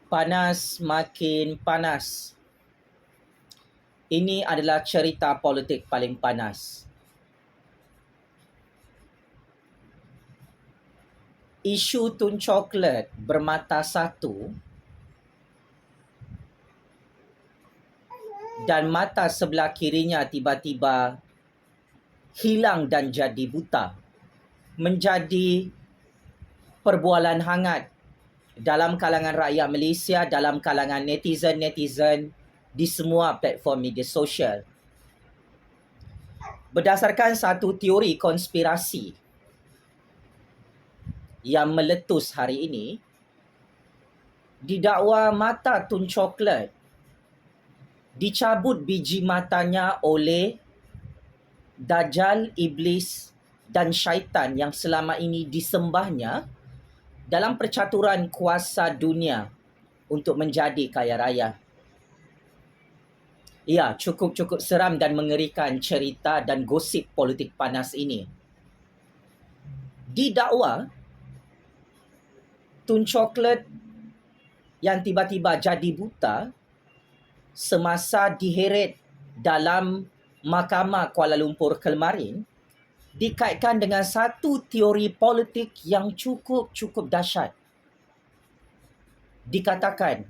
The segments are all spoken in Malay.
Panas makin panas. Ini adalah cerita politik paling panas. Isu Tun Coklat bermata satu dan mata sebelah kirinya tiba-tiba hilang dan jadi buta, menjadi perbualan hangat dalam kalangan rakyat Malaysia, dalam kalangan netizen-netizen di semua platform media sosial. Berdasarkan satu teori konspirasi yang meletus hari ini, didakwa mata Tun Coklat dicabut biji matanya oleh Dajjal, Iblis dan syaitan yang selama ini disembahnya dalam percaturan kuasa dunia untuk menjadi kaya raya. Ya, cukup seram dan mengerikan cerita dan gosip politik panas ini. Didakwa Tun Coklat yang tiba-tiba jadi buta semasa diheret dalam Mahkamah Kuala Lumpur kemarin dikaitkan dengan satu teori politik yang cukup dahsyat. Dikatakan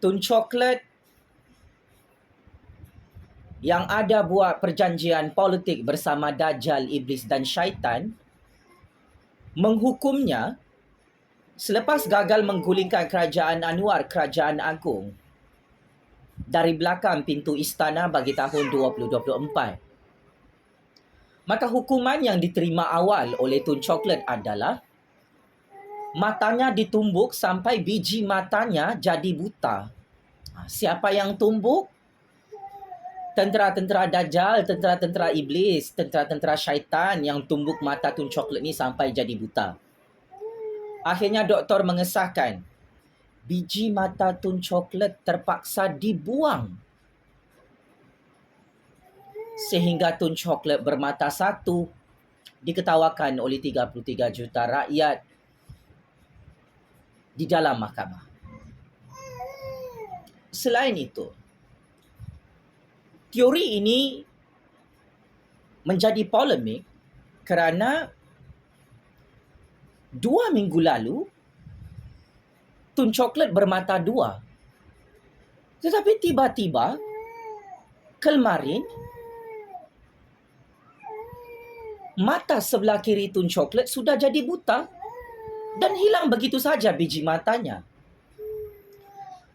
Tun Coklat yang ada buat perjanjian politik bersama Dajjal, Iblis dan syaitan menghukumnya selepas gagal menggulingkan kerajaan Anwar, Kerajaan Agung, dari belakang pintu istana bagi tahun 2024. Maka hukuman yang diterima awal oleh Tun Coklat adalah matanya ditumbuk sampai biji matanya jadi buta. Siapa yang tumbuk? Tentera-tentera Dajjal, tentera-tentera Iblis, tentera-tentera syaitan yang tumbuk mata Tun Coklat ni sampai jadi buta. Akhirnya doktor mengesahkan biji mata Tun Coklat terpaksa dibuang sehingga Tun Coklat bermata satu diketawakan oleh 33 juta rakyat di dalam mahkamah. Selain itu, teori ini menjadi polemik kerana 2 minggu lalu Tun Coklat bermata dua. Tetapi tiba-tiba kemarin mata sebelah kiri Tun Coklat sudah jadi buta dan hilang begitu saja biji matanya.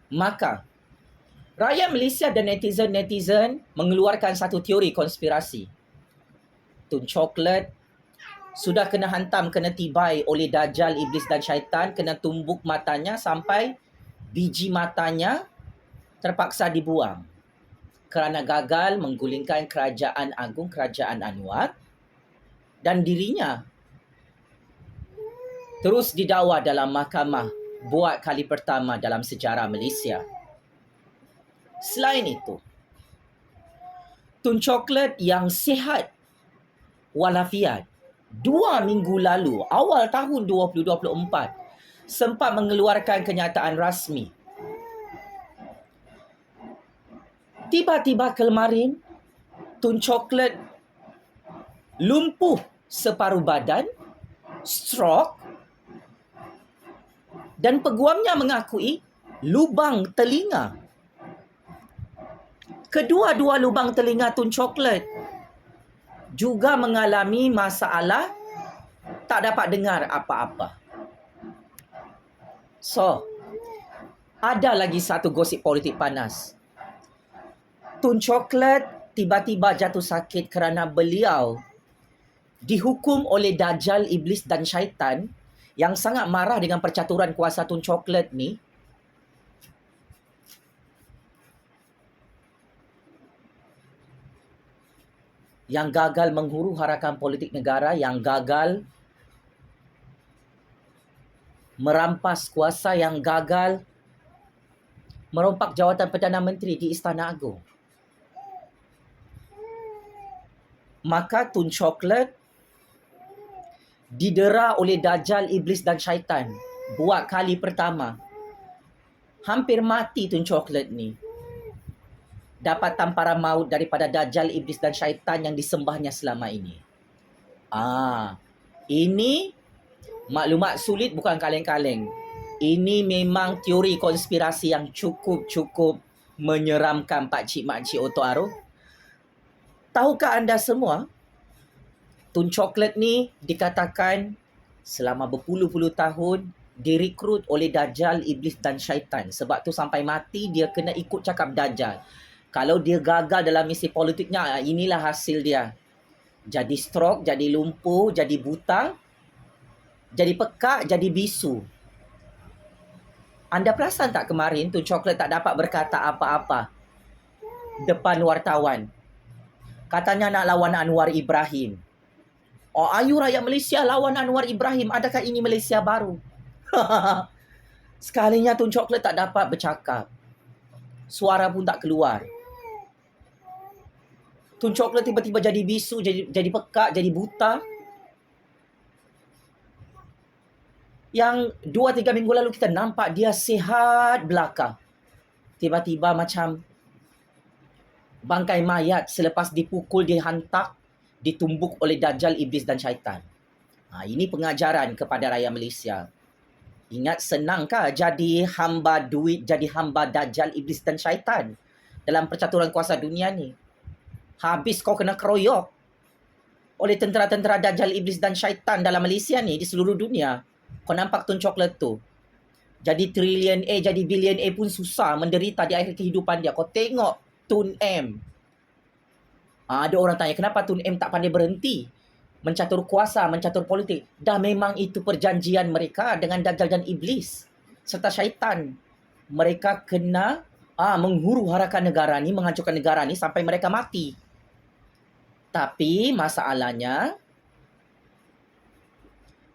Maka rakyat Malaysia dan netizen-netizen mengeluarkan satu teori konspirasi. Tun Coklat sudah kena hantam, kena tibai oleh Dajjal, Iblis dan syaitan, kena tumbuk matanya sampai biji matanya terpaksa dibuang kerana gagal menggulingkan Kerajaan Agung, Kerajaan Anwar, dan dirinya terus didakwa dalam mahkamah buat kali pertama dalam sejarah Malaysia. Selain itu, Tun Coklat yang sihat walafiat 2 minggu lalu, awal tahun 2024, sempat mengeluarkan kenyataan rasmi. Tiba-tiba kemarin, Tun Coklat lumpuh separuh badan, stroke, dan peguamnya mengakui lubang telinga. Kedua-dua lubang telinga Tun Coklat juga mengalami masalah, tak dapat dengar apa-apa. So, ada lagi satu gosip politik panas. Tun Coklat tiba-tiba jatuh sakit kerana beliau dihukum oleh Dajjal, Iblis dan syaitan yang sangat marah dengan percaturan kuasa Tun Coklat ni. Yang gagal menghuru harakan politik negara, yang gagal merampas kuasa, yang gagal merompak jawatan Perdana Menteri di Istana Agung. Maka Tun Coklat didera oleh Dajjal, Iblis dan syaitan buat kali pertama Hampir mati Tun Coklat ni. Dapat tamparan maut daripada Dajjal, Iblis dan Syaitan yang disembahnya selama ini. Ini maklumat sulit bukan kaleng-kaleng. Ini memang teori konspirasi yang cukup menyeramkan pakcik-makcik Oto Aro. Tahukah anda semua, Tun Coklat ni dikatakan selama berpuluh-puluh tahun direkrut oleh Dajjal, Iblis dan Syaitan. Sebab tu sampai mati dia kena ikut cakap Dajjal. Kalau dia gagal dalam misi politiknya, inilah hasil dia. Jadi stroke, jadi lumpuh, jadi buta, jadi pekak, jadi bisu. Anda perasan tak kemarin Tun Coklat tak dapat berkata apa-apa depan wartawan? Katanya nak lawan Anwar Ibrahim. Ayu rakyat Malaysia lawan Anwar Ibrahim. Adakah ini Malaysia baru? Sekalinya Tun Coklat tak dapat bercakap. Suara pun tak keluar. Tun Coklat tiba-tiba jadi bisu, jadi pekak, jadi buta. Yang 2-3 minggu lalu kita nampak dia sihat belaka. Tiba-tiba macam bangkai mayat selepas dipukul, dihantak, ditumbuk oleh Dajjal, Iblis dan Syaitan. Ini pengajaran kepada rakyat Malaysia. Ingat, senangkah jadi hamba duit, jadi hamba Dajjal, Iblis dan Syaitan dalam percaturan kuasa dunia ni? Habis kau kena keroyok oleh tentera-tentera Dajjal, Iblis dan Syaitan dalam Malaysia ni, di seluruh dunia. Kau nampak Tun Coklat tu? Jadi trilion A, jadi bilion A pun susah, menderita di akhir kehidupan dia. Kau tengok Tun M. Ada orang tanya, kenapa Tun M tak pandai berhenti mencatur kuasa, mencatur politik? Dah memang itu perjanjian mereka dengan Dajjal dan Iblis serta Syaitan. Mereka kena menghuru harakan negara ni, menghancurkan negara ni sampai mereka mati. Tapi masalahnya,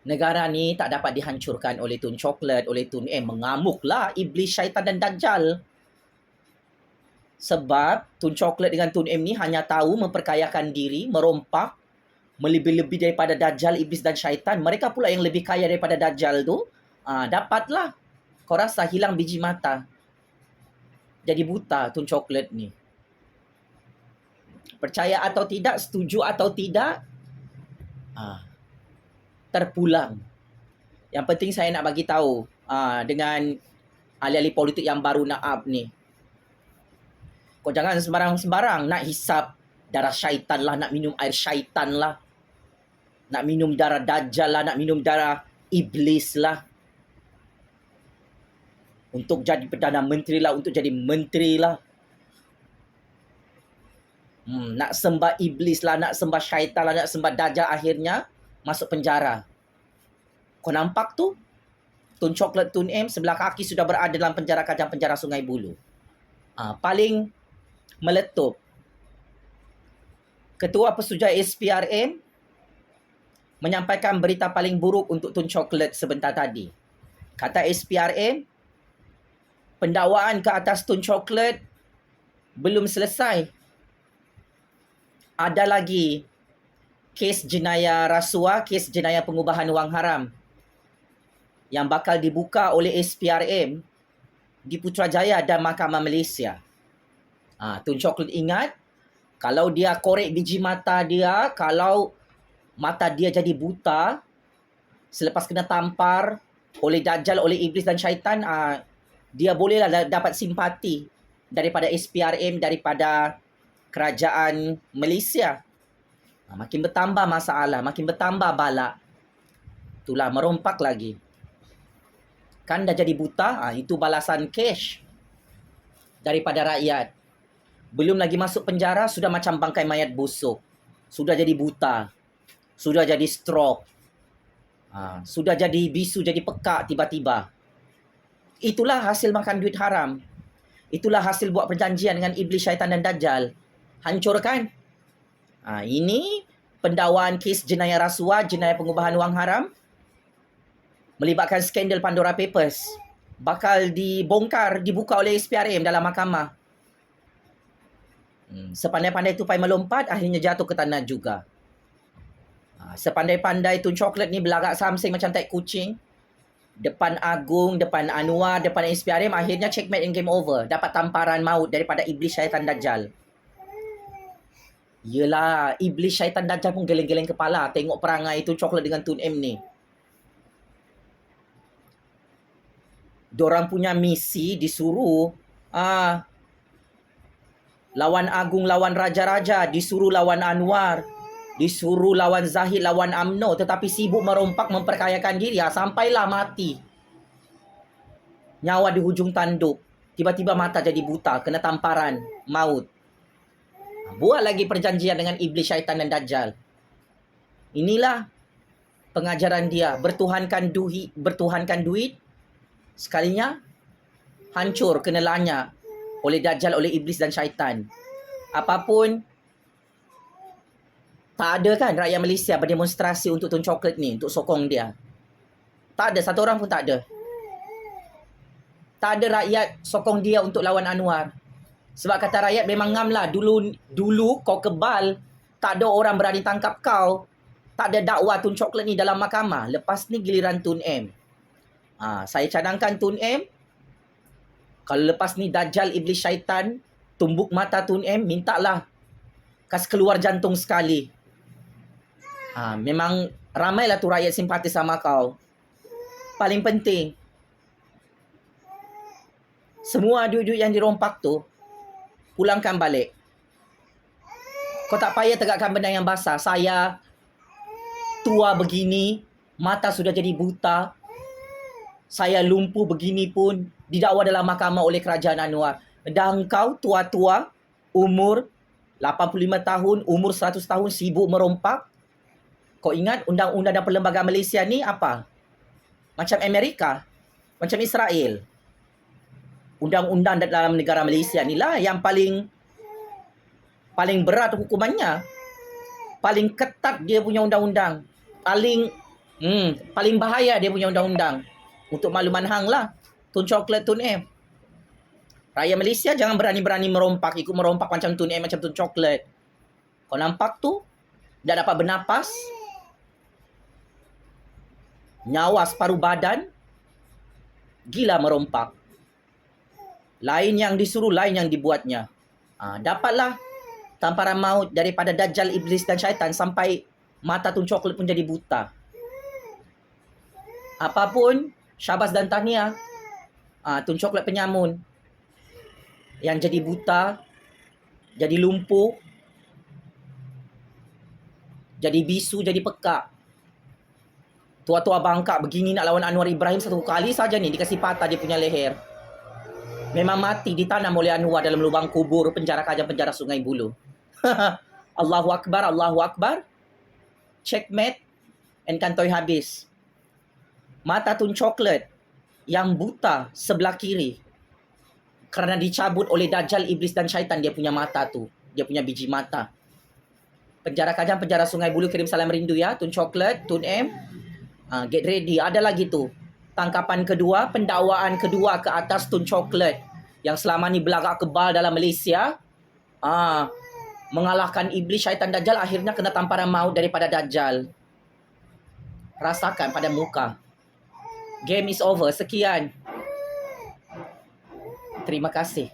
negara ni tak dapat dihancurkan oleh Tun Coklat, oleh Tun M. Mengamuklah Iblis, Syaitan dan Dajjal. Sebab Tun Coklat dengan Tun M ni hanya tahu memperkayakan diri, merompak, melebih-lebih daripada Dajjal, Iblis dan Syaitan. Mereka pula yang lebih kaya daripada Dajjal tu. Dapatlah. Kau rasa hilang biji mata. Jadi buta Tun Coklat ni. Percaya atau tidak, setuju atau tidak, terpulang. Yang penting saya nak bagi tahu dengan ahli-ahli politik yang baru nak up ni. Kau jangan sembarang-sembarang nak hisap darah syaitan lah, nak minum air syaitan lah, nak minum darah Dajjal lah, nak minum darah Iblis lah. Untuk jadi Perdana Menteri lah, untuk jadi Menteri lah. Nak sembah Iblis lah, nak sembah syaitan lah, nak sembah Dajjal, akhirnya masuk penjara. Kau nampak tu? Tun Coklat, Tun M sebelah kaki sudah berada dalam penjara Kajang, penjara Sungai Buloh. Paling meletup, Ketua Pesuja SPRM menyampaikan berita paling buruk untuk Tun Coklat sebentar tadi. Kata SPRM, pendakwaan ke atas Tun Coklat belum selesai. Ada lagi kes jenayah rasuah, kes jenayah pengubahan wang haram yang bakal dibuka oleh SPRM di Putrajaya dan Mahkamah Malaysia. Tun Coklat ingat, kalau dia korek biji mata dia, kalau mata dia jadi buta selepas kena tampar oleh Dajjal, oleh Iblis dan Syaitan, dia bolehlah dapat simpati daripada SPRM, daripada kerajaan Malaysia. Makin bertambah masalah, makin bertambah balak. Itulah, merompak lagi. Kan dah jadi buta, itu balasan cash daripada rakyat. Belum lagi masuk penjara, sudah macam bangkai mayat busuk. Sudah jadi buta. Sudah jadi stroke. Sudah jadi bisu, jadi pekak tiba-tiba. Itulah hasil makan duit haram. Itulah hasil buat perjanjian dengan Iblis, Syaitan dan Dajjal. Hancurkan. Ini pendakwaan kes jenayah rasuah, jenayah pengubahan wang haram, melibatkan skandal Pandora Papers. Bakal dibongkar, dibuka oleh SPRM dalam mahkamah. Sepandai-pandai tupai melompat, akhirnya jatuh ke tanah juga. Sepandai-pandai Tun Coklat ni belagak samsing macam tai kucing, Depan Agung, depan Anwar, depan SPRM, akhirnya checkmate and game over. Dapat tamparan maut daripada iblis syaitan Dajjal. Yelah, iblis syaitan Dajjal pun geleng-geleng kepala tengok perangai Tun Chocolate dengan Tun M ni. Diorang punya misi disuruh lawan Agung, lawan Raja-Raja, disuruh lawan Anwar, disuruh lawan Zahid, lawan UMNO, tetapi sibuk merompak memperkayakan diri. Sampailah mati. Nyawa di hujung tanduk. Tiba-tiba mata jadi buta, kena tamparan maut. Buat lagi perjanjian dengan iblis syaitan dan Dajjal. Inilah pengajaran dia. Bertuhankan duit, sekalinya hancur, kena lanyak oleh Dajjal, oleh iblis dan syaitan. Apapun, tak ada kan rakyat Malaysia berdemonstrasi untuk Tun Chocolate ni, untuk sokong dia. Tak ada, satu orang pun tak ada. Tak ada rakyat sokong dia untuk lawan Anwar. Sebab kata rakyat, memang ngam lah. Dulu kau kebal, tak ada orang berani tangkap kau. Tak ada dakwah Tun Chocolate ni dalam mahkamah. Lepas ni giliran Tun M. Saya cadangkan Tun M. Kalau lepas ni Dajjal, iblis syaitan tumbuk mata Tun M, mintalah kas keluar jantung sekali. Memang ramailah tu rakyat simpati sama kau. Paling penting, semua duit-duit yang dirompak tu pulangkan balik. Kau tak payah tegakkan benda yang basah. Saya tua begini, mata sudah jadi buta, saya lumpuh begini pun didakwa dalam mahkamah oleh kerajaan Anwar. Dan kau tua-tua, umur 85 tahun, umur 100 tahun, sibuk merompak. Kau ingat undang-undang dan perlembagaan Malaysia ni apa? Macam Amerika, macam Israel. Undang-undang dalam negara Malaysia ni lah yang paling berat hukumannya. Paling ketat dia punya undang-undang. Paling bahaya dia punya undang-undang. Untuk makluman hang lah, Tun Chocolate, Tun M. Rakyat Malaysia jangan berani-berani merompak, ikut merompak macam Tun M, macam Tun Chocolate. Kau nampak tu, tak dapat bernapas, nyawa separuh badan, gila merompak. Lain yang disuruh, lain yang dibuatnya. Dapatlah tamparan maut daripada Dajjal, iblis dan syaitan sampai mata Tun Chocolate pun jadi buta. Apapun, syabas dan tahniah Tun Chocolate penyamun yang jadi buta, jadi lumpuh, jadi bisu, jadi pekak. Tua-tua bangkak begini nak lawan Anwar Ibrahim, satu kali saja ni dikasih patah dia punya leher. Memang mati, ditanam oleh Anwar dalam lubang kubur penjara Kajang, penjara Sungai Buloh. Allahu Akbar, Allahu Akbar. Checkmate and kantoi habis. Mata Tun Chocolate yang buta sebelah kiri kerana dicabut oleh Dajjal, iblis dan syaitan dia punya mata tu. Dia punya biji mata. Penjara Kajang, penjara Sungai Buloh, kirim salam rindu ya Tun Chocolate, Tun M. Get ready. Ada lagi tu. Tangkapan kedua, pendakwaan kedua ke atas Tun Chocolate yang selama ni belagak kebal dalam Malaysia. Mengalahkan iblis, syaitan, Dajjal, akhirnya kena tamparan maut daripada Dajjal. Rasakan pada muka. Game is over. Sekian. Terima kasih.